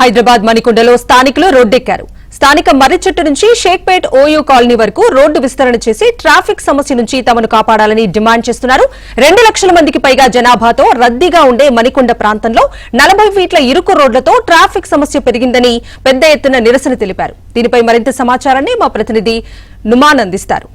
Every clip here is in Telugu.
హైదరాబాద్ మణికొండలో స్థానికులు రోడ్డెక్కారు. స్థానిక మర్రి చెట్టు నుంచి షేక్పేట్ ఓయూ కాలనీ వరకు రోడ్డు విస్తరణ చేసి ట్రాఫిక్ సమస్య నుంచి తమను కాపాడాలని డిమాండ్ చేస్తున్నారు. 2 లక్షల మందికి పైగా జనాభాతో రద్దీగా ఉండే మణికొండ ప్రాంతంలో 40 ఫీట్ల ఇరుకు రోడ్లతో ట్రాఫిక్ సమస్య పెరిగిందని పెద్ద ఎత్తున నిరసన తెలిపారు. దీనిపై మరింత సమాచారాన్ని మా ప్రతినిధి నుమాన్ అందిస్తారు.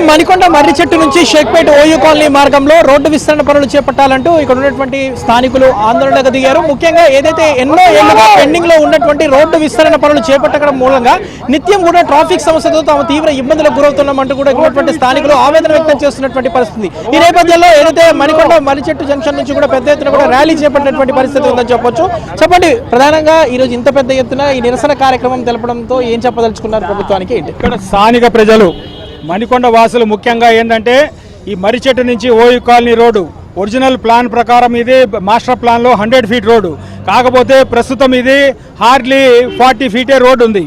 మణికొండ మర్రి చెట్టు నుంచి షేక్పేట్ ఓయూ కాలనీ మార్గంలో రోడ్డు విస్తరణ పనులు చేపట్టాలంటూ ఇక్కడ ఉన్నటువంటి స్థానికులు ఆందోళనకు దిగారు. ముఖ్యంగా ఏదైతే ఎన్నో ఏళ్లుగా పెండింగ్ లో ఉన్నటువంటి రోడ్డు విస్తరణ పనులు చేపట్టడం మూలంగా నిత్యం కూడా ట్రాఫిక్ సమస్యతో తాము తీవ్ర ఇబ్బందులకు గురవుతున్నామంటూ కూడా ఉన్నటువంటి స్థానికులు ఆవేదన వ్యక్తం చేస్తున్నటువంటి పరిస్థితి. ఈ నేపథ్యంలో ఏదైతే మణికొండ మర్రి చెట్టు జంక్షన్ నుంచి కూడా పెద్ద ఎత్తున కూడా ర్యాలీ చేపట్టినటువంటి పరిస్థితి ఉందని చెప్పొచ్చు. చెప్పండి, ప్రధానంగా ఈ రోజు ఇంత పెద్ద ఎత్తున ఈ నిరసన కార్యక్రమం తెలపడంతో ఏం చెప్పదలుచుకున్నారు ప్రభుత్వానికి? ఇక్కడ స్థానిక ప్రజలు మణికొండ వాసులు ముఖ్యంగా ఏంటంటే ఈ మర్రి చెట్టు నుంచి OU colony road original plan ప్రకారం ఇది మాస్టర్ ప్లాన్లో 100 ఫీట్ రోడ్డు, కాకపోతే ప్రస్తుతం ఇది హార్డ్లీ 40 ఫీటే రోడ్డు ఉంది.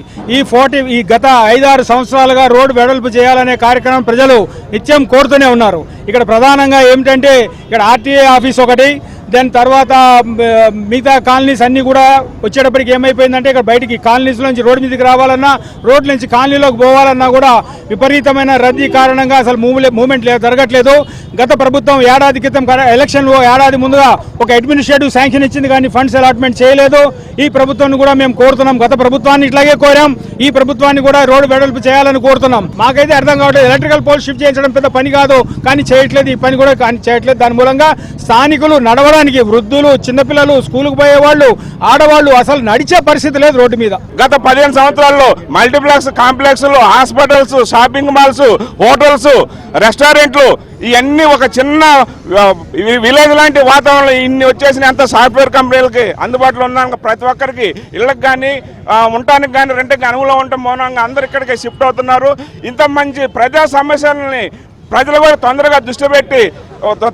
ఈ గత 5-6 సంవత్సరాలుగా రోడ్డు వెడల్పు చేయాలనే కార్యక్రమం ప్రజలు నిత్యం కోరుతూనే ఉన్నారు. ఇక్కడ ప్రధానంగా ఏమిటంటే ఇక్కడ ఆర్టీఏ ఆఫీస్ ఒకటి, దాని తర్వాత మిగతా కాలనీస్ అన్నీ కూడా వచ్చేటప్పటికి ఏమైపోయిందంటే ఇక్కడ బయటికి కాలనీస్ నుంచి రోడ్డు మీదకి రావాలన్నా, రోడ్ల నుంచి కాలనీలోకి పోవాలన్నా కూడా విపరీతమైన రద్దీ కారణంగా అసలు మూవ్మెంట్ జరగట్లేదు. గత ప్రభుత్వం ఏడాది క్రితం ఎలక్షన్ ఏడాది ముందుగా ఒక అడ్మినిస్ట్రేటివ్ శాంక్షన్ ఇచ్చింది, కానీ ఫండ్స్ అలాట్మెంట్ చేయలేదు. ఈ ప్రభుత్వాన్ని కూడా మేము కోరుతున్నాం, గత ప్రభుత్వాన్ని ఇట్లాగే కోరాం, ఈ ప్రభుత్వాన్ని కూడా రోడ్డు వెడల్పు చేయాలని కోరుతున్నాం. మాకైతే అర్థం కావట్లేదు, ఎలక్ట్రికల్ పోల్ షిఫ్ట్ చేయించడం పెద్ద పని కాదు, కానీ చేయట్లేదు, ఈ పని కూడా చేయట్లేదు. దాని మూలంగా స్థానికులు నడవడానికి, వృద్ధులు, చిన్నపిల్లలు, స్కూలుకు పోయే వాళ్ళు, ఆడవాళ్ళు అసలు నడిచే పరిస్థితి లేదు రోడ్డు మీద. గత 15 సంవత్సరాల్లో మల్టీప్లెక్స్ కాంప్లెక్స్లు, హాస్పిటల్స్, షాపింగ్ మాల్స్, హోటల్స్, రెస్టారెంట్లు ఇవన్నీ ఒక చిన్న విలేజ్ లాంటి వాతావరణంలో ఇన్ని వచ్చేసిన అంత సాఫ్ట్వేర్ కంపెనీలకి అందుబాటులో ఉన్న ప్రతి ఒక్కరికి ఇళ్లకు కానీ ఉండటానికి కానీ రెంట్కి అనువులో ఉండటం మూలంగా అందరు ఇక్కడికి షిఫ్ట్ అవుతున్నారు. ఇంత మంచి ప్రజా సమస్యలని ప్రజలు కూడా తొందరగా దృష్టి పెట్టి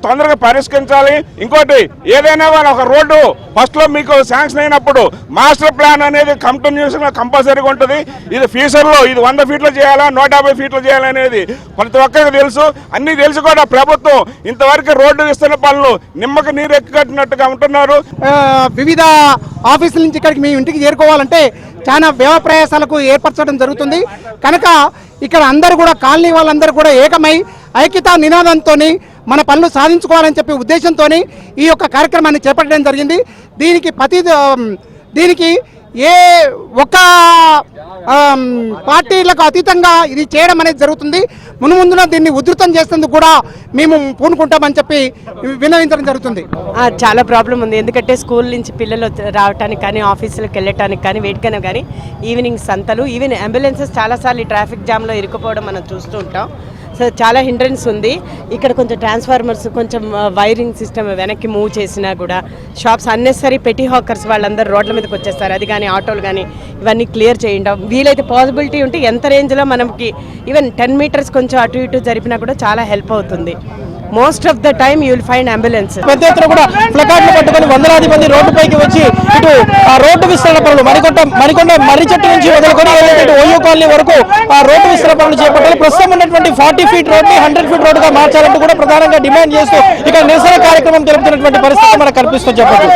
తొందరగా పరిష్కరించాలి. ఇంకోటి, ఏదైనా ఒక రోడ్డు ఫస్ట్ లో మీకు శాంక్షన్ అయినప్పుడు మాస్టర్ ప్లాన్ అనేది కంటిన్యూస్ గా కంపల్సరీగా ఉంటుంది. ఇది ఫ్యూచర్ లో ఇది 100 ఫీట్లు చేయాలా, 150 ఫీట్లు చేయాలనేది ప్రతి ఒక్కరికి తెలుసు. అన్ని తెలిసి కూడా ప్రభుత్వం ఇంతవరకు రోడ్డు విస్తరణ పనులు నిమ్మకి నీరు ఎక్కట్టినట్టుగా ఉంటున్నారు. వివిధ ఆఫీసుల నుంచి ఇక్కడికి మీ ఇంటికి చేరుకోవాలంటే చాలా వ్యయ ప్రయాసాలకు ఏర్పరచడం జరుగుతుంది. కనుక ఇక్కడ అందరూ కూడా కాలనీ వాళ్ళందరూ కూడా ఏకమై ఐక్యతా నినాదంతో మన పనులు సాధించుకోవాలని చెప్పే ఉద్దేశంతో ఈ యొక్క కార్యక్రమాన్ని చేపట్టడం జరిగింది. దీనికి ఏ ఒక్క పార్టీలకు అతీతంగా ఇది చేయడం అనేది జరుగుతుంది. ముందున దీన్ని ఉధృతం చేసేందుకు కూడా మేము పూనుకుంటామని చెప్పి విన్నవించడం జరుగుతుంది. చాలా ప్రాబ్లం ఉంది, ఎందుకంటే స్కూల్ నుంచి పిల్లలు రావడానికి కానీ, ఆఫీసులకు వెళ్ళటానికి కానీ, వేటికైనా కానీ ఈవినింగ్ సంతలు, ఈవెన్ అంబులెన్సెస్ చాలాసార్లు ఈ ట్రాఫిక్ జామ్లో ఇరుక్కుపోవడం మనం చూస్తూ ఉంటాం. సో చాలా హిండ్రెన్స్ ఉంది. ఇక్కడ కొంచెం ట్రాన్స్ఫార్మర్స్, కొంచెం వైరింగ్ సిస్టమ్ వెనక్కి మూవ్ చేసినా కూడా షాప్స్ అన్నెసరీ పెట్టి హాకర్స్ వాళ్ళందరూ రోడ్ల మీదకి వచ్చేస్తారు. అది కానీ ఆటోలు కానీ ఇవన్నీ క్లియర్ చేయండి. వీలైతే పాసిబిలిటీ ఉంటే ఎంత రేంజ్లో మనకి ఈవెన్ 10 మీటర్స్ కొంచెం అటు ఇటు జరిపినా కూడా చాలా హెల్ప్ అవుతుంది. Most of the time you will find ambulance. పెద్ద ఎత్తున కూడా ప్లకార్డులు పట్టుకొని వందలాది మంది రోడ్డుపైకి వచ్చి ఇటు ఆ రోడ్డు విస్తరణ పనులు మణికొండ మర్రి చెట్టు నుంచి మొదలుకొని ఇటు ఓయూ కాలనీ వరకు ఆ రోడ్డు విస్తరణ పనులు చేపట్టాలి. ప్రస్తుతం ఉన్నటువంటి 40 ఫీట్ రోడ్ని 100 ఫీట్ రోడ్డుగా మార్చాలంటూ కూడా ప్రధానంగా డిమాండ్ చేస్తూ ఇక్కడ నిరసన కార్యక్రమం తెలుపుతున్నటువంటి పరిస్థితి మనకు కనిపిస్తూ చెప్పచ్చు.